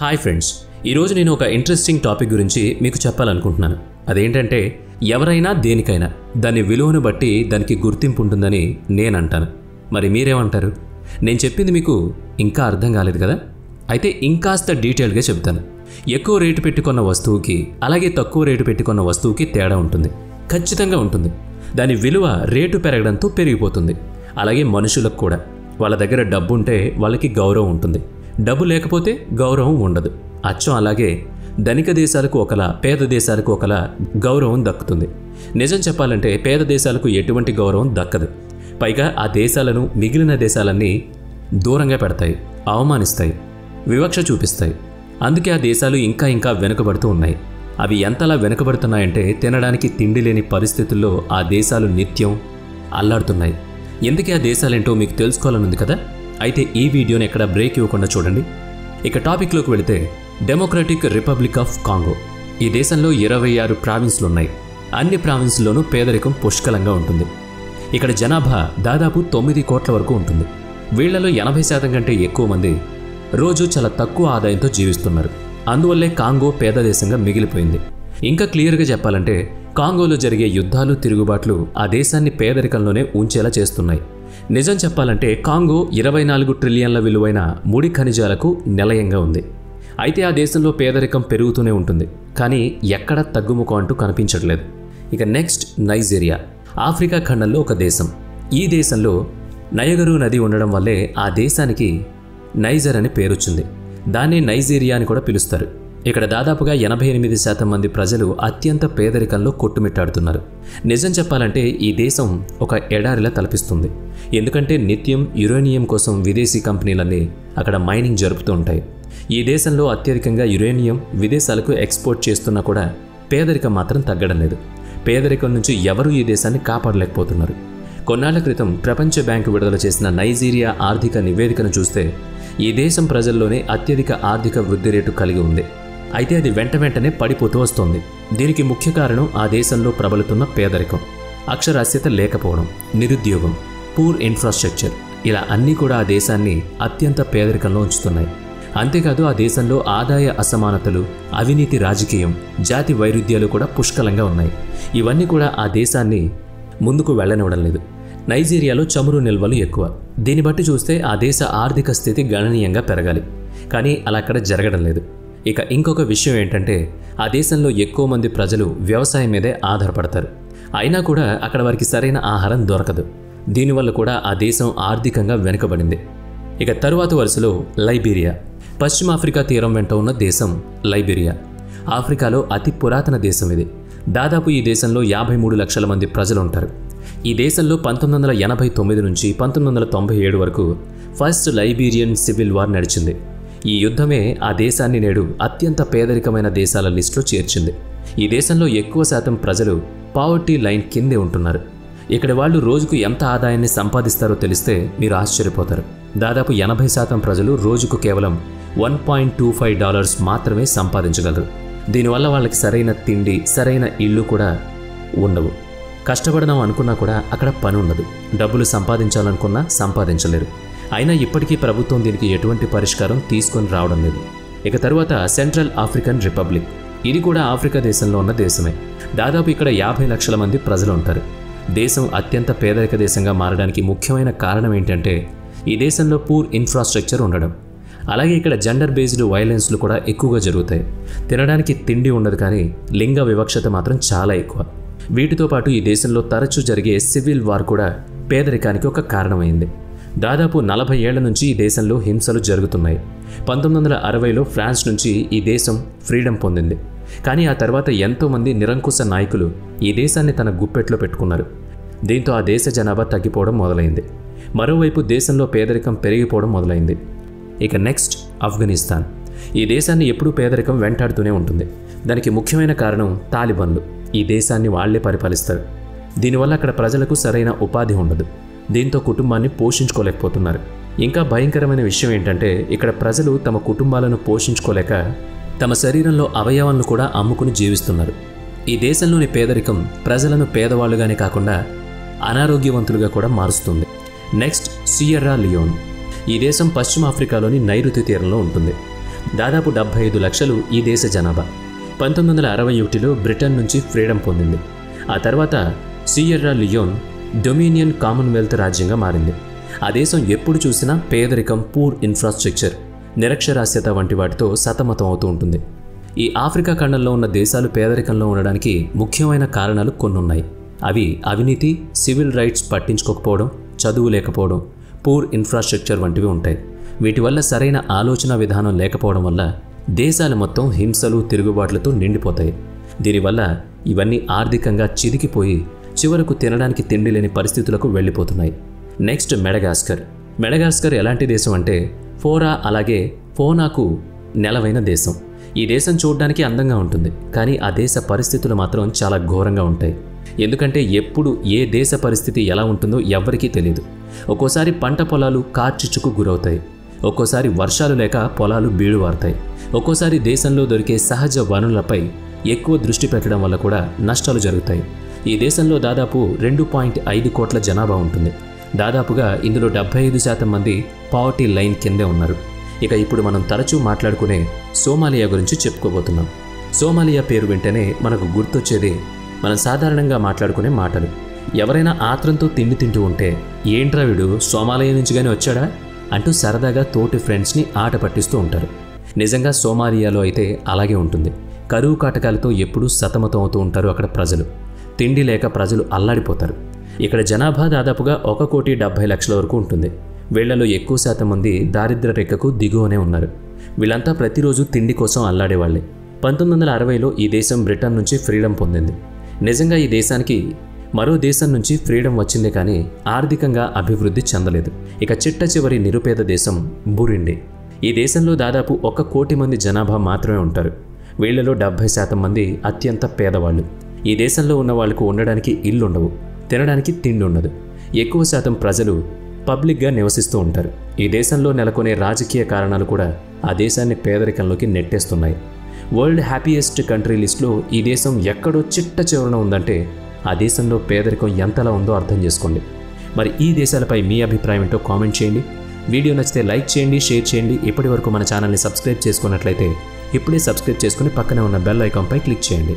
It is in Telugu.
హాయ్ ఫ్రెండ్స్, ఈరోజు నేను ఒక ఇంట్రెస్టింగ్ టాపిక్ గురించి మీకు చెప్పాలనుకుంటున్నాను. అదేంటంటే ఎవరైనా దేనికైనా దాని విలువను బట్టి దానికి గుర్తింపు ఉంటుందని నేను అంటాను. మరి మీరేమంటారు? నేను చెప్పింది మీకు ఇంకా అర్థం కాలేదు కదా? అయితే ఇంకాస్త డీటెయిల్గా చెప్తాను. ఎక్కువ రేటు పెట్టుకున్న వస్తువుకి అలాగే తక్కువ రేటు పెట్టుకున్న వస్తువుకి తేడా ఉంటుంది, ఖచ్చితంగా ఉంటుంది. దాని విలువ రేటు పెరగడంతో పెరిగిపోతుంది. అలాగే మనుషులకు కూడా వాళ్ళ దగ్గర డబ్బు ఉంటే వాళ్ళకి గౌరవం ఉంటుంది, డబ్బు లేకపోతే గౌరవం ఉండదు. అచ్చం అలాగే ధనిక దేశాలకు ఒకలా పేద దేశాలకు ఒకలా గౌరవం దక్కుతుంది. నిజం చెప్పాలంటే పేద దేశాలకు ఎటువంటి గౌరవం దక్కదు. పైగా ఆ దేశాలను మిగిలిన దేశాలన్నీ దూరంగా పెడతాయి, అవమానిస్తాయి, వివక్ష చూపిస్తాయి. అందుకే ఆ దేశాలు ఇంకా వెనుకబడుతూ ఉన్నాయి. అవి ఎంతలా వెనుకబడుతున్నాయంటే తినడానికి తిండి లేని పరిస్థితుల్లో ఆ దేశాలు నిత్యం అల్లాడుతున్నాయి. ఎందుకే ఆ దేశాలేంటో మీకు తెలుసుకోవాలనుంది కదా? అయితే ఈ వీడియోని ఎక్కడ బ్రేక్ ఇవ్వకుండా చూడండి. ఇక టాపిక్లోకి వెళితే డెమోక్రటిక్ రిపబ్లిక్ ఆఫ్ కాంగో. ఈ దేశంలో 26 ప్రావిన్స్లు ఉన్నాయి. అన్ని ప్రావిన్స్లోనూ పేదరికం పుష్కలంగా ఉంటుంది. ఇక్కడ జనాభా దాదాపు 9 కోట్ల వరకు ఉంటుంది. వీళ్లలో 80% కంటే ఎక్కువ మంది రోజు చాలా తక్కువ ఆదాయంతో జీవిస్తున్నారు. అందువల్లే కాంగో పేద దేశంగా మిగిలిపోయింది. ఇంకా క్లియర్గా చెప్పాలంటే కాంగోలో జరిగే యుద్ధాలు, తిరుగుబాట్లు ఆ దేశాన్ని పేదరికంలోనే ఉంచేలా చేస్తున్నాయి. నిజం చెప్పాలంటే కాంగో 24 ట్రిలియన్ల విలువైన ముడి ఖనిజాలకు నిలయంగా ఉంది. అయితే ఆ దేశంలో పేదరికం పెరుగుతూనే ఉంటుంది, కానీ ఎక్కడా తగ్గుముఖం అంటూ కనిపించట్లేదు. ఇక నెక్స్ట్ నైజీరియా. ఆఫ్రికా ఖండంలో ఒక దేశం. ఈ దేశంలో నయగరు నది ఉండడం వల్లే ఆ దేశానికి నైజర్ అని పేరొచ్చింది. దాన్ని నైజీరియా అని కూడా పిలుస్తారు. ఇక్కడ దాదాపుగా 88% మంది ప్రజలు అత్యంత పేదరికంలో కొట్టుమిట్టాడుతున్నారు. నిజం చెప్పాలంటే ఈ దేశం ఒక ఎడారిలా తలపిస్తుంది. ఎందుకంటే నిత్యం యురేనియం కోసం విదేశీ కంపెనీలన్నీ అక్కడ మైనింగ్ జరుపుతూ ఉంటాయి. ఈ దేశంలో అత్యధికంగా యురేనియం విదేశాలకు ఎక్స్పోర్ట్ చేస్తున్నా కూడా పేదరికం మాత్రం తగ్గడం లేదు. పేదరికం నుంచి ఎవరూ ఈ దేశాన్ని కాపాడలేకపోతున్నారు. కొన్నాళ్ల క్రితం ప్రపంచ బ్యాంకు విడుదల చేసిన నైజీరియా ఆర్థిక నివేదికను చూస్తే ఈ దేశం ప్రజల్లోనే అత్యధిక ఆర్థిక వృద్ధి రేటు కలిగి ఉంది. అయితే అది వెంటనే పడిపోతూ వస్తోంది. దీనికి ముఖ్య కారణం ఆ దేశంలో ప్రబలుతున్న పేదరికం, అక్షరాస్యత లేకపోవడం, నిరుద్యోగం, పూర్ ఇన్ఫ్రాస్ట్రక్చర్, ఇలా అన్నీ కూడా ఆ దేశాన్ని అత్యంత పేదరికంలో ఉంచుతున్నాయి. అంతేకాదు ఆ దేశంలో ఆదాయ అసమానతలు, అవినీతి రాజకీయం, జాతి వైరుధ్యాలు కూడా పుష్కలంగా ఉన్నాయి. ఇవన్నీ కూడా ఆ దేశాన్ని ముందుకు వెళ్ళనివ్వడం లేదు. నైజీరియాలో చమురు నిల్వలు ఎక్కువ. దీన్ని బట్టి చూస్తే ఆ దేశ ఆర్థిక స్థితి గణనీయంగా పెరగాలి, కానీ అలా అక్కడ జరగడం లేదు. ఇక ఇంకొక విషయం ఏంటంటే ఆ దేశంలో ఎక్కువ మంది ప్రజలు వ్యవసాయం మీదే ఆధారపడతారు. అయినా కూడా అక్కడ వారికి సరైన ఆహారం దొరకదు. దీనివల్ల కూడా ఆ దేశం ఆర్థికంగా వెనుకబడింది. ఇక తరువాత వరుసలో లైబీరియా. పశ్చిమాఫ్రికా తీరం వెంట ఉన్న దేశం లైబీరియా. ఆఫ్రికాలో అతి పురాతన దేశం ఇది. దాదాపు ఈ దేశంలో 53 లక్షల మంది ప్రజలు ఉంటారు. ఈ దేశంలో 1989 నుంచి 1997 వరకు ఫస్ట్ లైబీరియన్ సివిల్ వార్ నడిచింది. ఈ యుద్ధమే ఆ దేశాన్ని నేడు అత్యంత పేదరికమైన దేశాల లిస్టులో చేర్చింది. ఈ దేశంలో ఎక్కువ శాతం ప్రజలు పావర్టీ లైన్ కిందే ఉంటున్నారు. ఇక్కడ వాళ్ళు రోజుకు ఎంత ఆదాయాన్ని సంపాదిస్తారో తెలిస్తే మీరు ఆశ్చర్యపోతారు. దాదాపు 80% ప్రజలు రోజుకు కేవలం $1.25 మాత్రమే సంపాదించగలరు. దీనివల్ల వాళ్ళకి సరైన తిండి, సరైన ఇల్లు కూడా ఉండవు. కష్టపడదాం అనుకున్నా కూడా అక్కడ పని ఉండదు. డబ్బులు సంపాదించాలనుకున్నా సంపాదించలేరు. అయినా ఇప్పటికీ ప్రభుత్వం దీనికి ఎటువంటి పరిష్కారం తీసుకొని రావడం లేదు. ఇక తరువాత సెంట్రల్ ఆఫ్రికన్ రిపబ్లిక్. ఇది కూడా ఆఫ్రికా దేశంలో ఉన్న దేశమే. దాదాపు ఇక్కడ 50 లక్షల మంది ప్రజలు ఉంటారు. దేశం అత్యంత పేదరిక దేశంగా మారడానికి ముఖ్యమైన కారణం ఏంటంటే ఈ దేశంలో పూర్ ఇన్ఫ్రాస్ట్రక్చర్ ఉండడం. అలాగే ఇక్కడ జెండర్ బేస్డ్ వైలెన్స్లు కూడా ఎక్కువగా జరుగుతాయి. తినడానికి తిండి ఉండదు, కానీ లింగ వివక్షత మాత్రం చాలా ఎక్కువ. వీటితో పాటు ఈ దేశంలో తరచూ జరిగే సివిల్ వార్ కూడా పేదరికానికి ఒక కారణమైంది. దాదాపు 40 ఏళ్ల నుంచి ఈ దేశంలో హింసలు జరుగుతున్నాయి. 1960లో ఫ్రాన్స్ నుంచి ఈ దేశం ఫ్రీడమ్ పొందింది. కానీ ఆ తర్వాత ఎంతోమంది నిరంకుశ నాయకులు ఈ దేశాన్ని తన గుప్పెట్లో పెట్టుకున్నారు. దీంతో ఆ దేశ జనాభా తగ్గిపోవడం మొదలైంది. మరోవైపు దేశంలో పేదరికం పెరిగిపోవడం మొదలైంది. ఇక నెక్స్ట్ ఆఫ్ఘనిస్తాన్. ఈ దేశాన్ని ఎప్పుడూ పేదరికం వెంటాడుతూనే ఉంటుంది. దానికి ముఖ్యమైన కారణం తాలిబాన్లు. ఈ దేశాన్ని వాళ్లే పరిపాలిస్తారు. దీనివల్ల అక్కడ ప్రజలకు సరైన ఉపాధి ఉండదు. దీంతో కుటుంబాన్ని పోషించుకోలేకపోతున్నారు. ఇంకా భయంకరమైన విషయం ఏంటంటే ఇక్కడ ప్రజలు తమ కుటుంబాలను పోషించుకోలేక తమ శరీరంలో అవయవాలను కూడా అమ్ముకుని జీవిస్తున్నారు. ఈ దేశంలోని పేదరికం ప్రజలను పేదవాళ్లుగానే కాకుండా అనారోగ్యవంతులుగా కూడా మారుస్తుంది. Next Sierra Leone. ఈ దేశం పశ్చిమ ఆఫ్రికాలోని నైరుతి తీరంలో ఉంటుంది. దాదాపు 75 లక్షలు ఈ దేశ జనాభా. 1961లో బ్రిటన్ నుంచి ఫ్రీడమ్ పొందింది. ఆ తర్వాత సియెర్రా లియోన్ డొమినియన్ కామన్వెల్త్ రాజ్యంగా మారింది. ఆ దేశం ఎప్పుడు చూసినా పేదరికం, పూర్ ఇన్ఫ్రాస్ట్రక్చర్, నిరక్షరాస్యత వంటి వాటితో సతమతం అవుతూ ఉంటుంది. ఈ ఆఫ్రికా ఖండంలో ఉన్న దేశాలు పేదరికంలో ఉండడానికి ముఖ్యమైన కారణాలు కొన్నున్నాయి. అవి అవినీతి, సివిల్ రైట్స్ పట్టించుకోకపోవడం, చదువు లేకపోవడం, పూర్ ఇన్ఫ్రాస్ట్రక్చర్ వంటివి ఉంటాయి. వీటి వల్ల సరైన ఆలోచన విధానం లేకపోవడం వల్ల దేశాలు మొత్తం హింసలు, తిరుగుబాట్లతో నిండిపోతాయి. దీనివల్ల ఇవన్నీ ఆర్థికంగా చిదికిపోయి చివరకు తినడానికి తిండి లేని పరిస్థితులకు వెళ్ళిపోతున్నాయి. Next Madagascar. మెడగాస్కర్ ఎలాంటి దేశం అంటే ఫోరా అలాగే ఫోనాకు నెలవైన దేశం. ఈ దేశం చూడడానికి అందంగా ఉంటుంది, కానీ ఆ దేశ పరిస్థితులు మాత్రం చాలా ఘోరంగా ఉంటాయి. ఎందుకంటే ఎప్పుడు ఏ దేశ పరిస్థితి ఎలా ఉంటుందో ఎవ్వరికీ తెలియదు. ఒక్కోసారి పంట పొలాలు కార్చిచ్చుకు గురవుతాయి, ఒక్కోసారి వర్షాలు లేక పొలాలు బీడువారుతాయి, ఒక్కోసారి దేశంలో దొరికే సహజ వనరులపై ఎక్కువ దృష్టి పెట్టడం వల్ల కూడా నష్టాలు జరుగుతాయి. ఈ దేశంలో దాదాపు 2.5 కోట్ల జనాభా ఉంటుంది. దాదాపుగా ఇందులో 75% మంది పావర్టీ లైన్ కిందే ఉన్నారు. ఇక ఇప్పుడు మనం తరచూ మాట్లాడుకునే సోమాలియా గురించి చెప్పుకోబోతున్నాం. సోమాలియా పేరు వింటేనే మనకు గుర్తొచ్చేది మనం సాధారణంగా మాట్లాడుకునే మాటలు. ఎవరైనా ఆత్రంతో తిండి తింటూ ఉంటే, ఏంట్రా వీడు సోమాలియా నుంచి కానీ వచ్చాడా అంటూ సరదాగా తోటి ఫ్రెండ్స్ని ఆట పట్టిస్తూ ఉంటారు. నిజంగా సోమాలియాలో అయితే అలాగే ఉంటుంది. కరువు కాటకాలతో ఎప్పుడూ సతమతం అవుతూ ఉంటారు అక్కడ ప్రజలు. తిండి లేక ప్రజలు అల్లాడిపోతారు. ఇక్కడ జనాభా దాదాపుగా 1,70,00,000 వరకు ఉంటుంది. వీళ్లలో ఎక్కువ శాతం మంది దారిద్ర్య రేఖకు దిగువనే ఉన్నారు. వీళ్ళంతా ప్రతిరోజు తిండి కోసం అల్లాడేవాళ్లే. 1960లో ఈ దేశం బ్రిటన్ నుంచి ఫ్రీడమ్ పొందింది. నిజంగా ఈ దేశానికి మరో దేశం నుంచి ఫ్రీడమ్ వచ్చిందే కానీ ఆర్థికంగా అభివృద్ధి చెందలేదు. ఇక చిట్ట చివరి నిరుపేద దేశం బురుండి. ఈ దేశంలో దాదాపు 1 కోటి మంది జనాభా మాత్రమే ఉంటారు. వీళ్లలో 70% మంది అత్యంత పేదవాళ్ళు. ఈ దేశంలో ఉన్న వాళ్లకు ఉండడానికి ఇల్లు ఉండవు, తినడానికి తిండి ఉండదు. ఎక్కువ శాతం ప్రజలు పబ్లిక్గా నివసిస్తూ ఉంటారు. ఈ దేశంలో నెలకొనే రాజకీయ కారణాలు కూడా ఆ దేశాన్ని పేదరికంలోకి నెట్టేస్తున్నాయి. వరల్డ్ హ్యాపీయెస్ట్ కంట్రీ లిస్ట్లో ఈ దేశం ఎక్కడో చిట్ట చివరన ఉందంటే ఆ దేశంలో పేదరికం ఎంతలా ఉందో అర్థం చేసుకోండి. మరి ఈ దేశాలపై మీ అభిప్రాయం ఏంటో కామెంట్ చేయండి. వీడియో నచ్చితే లైక్ చేయండి, షేర్ చేయండి. ఇప్పటి వరకు మన ఛానల్ని సబ్స్క్రైబ్ చేసుకున్నట్లయితే ఇప్పుడే సబ్స్క్రైబ్ చేసుకుని పక్కనే ఉన్న బెల్ ఐకాన్పై క్లిక్ చేయండి.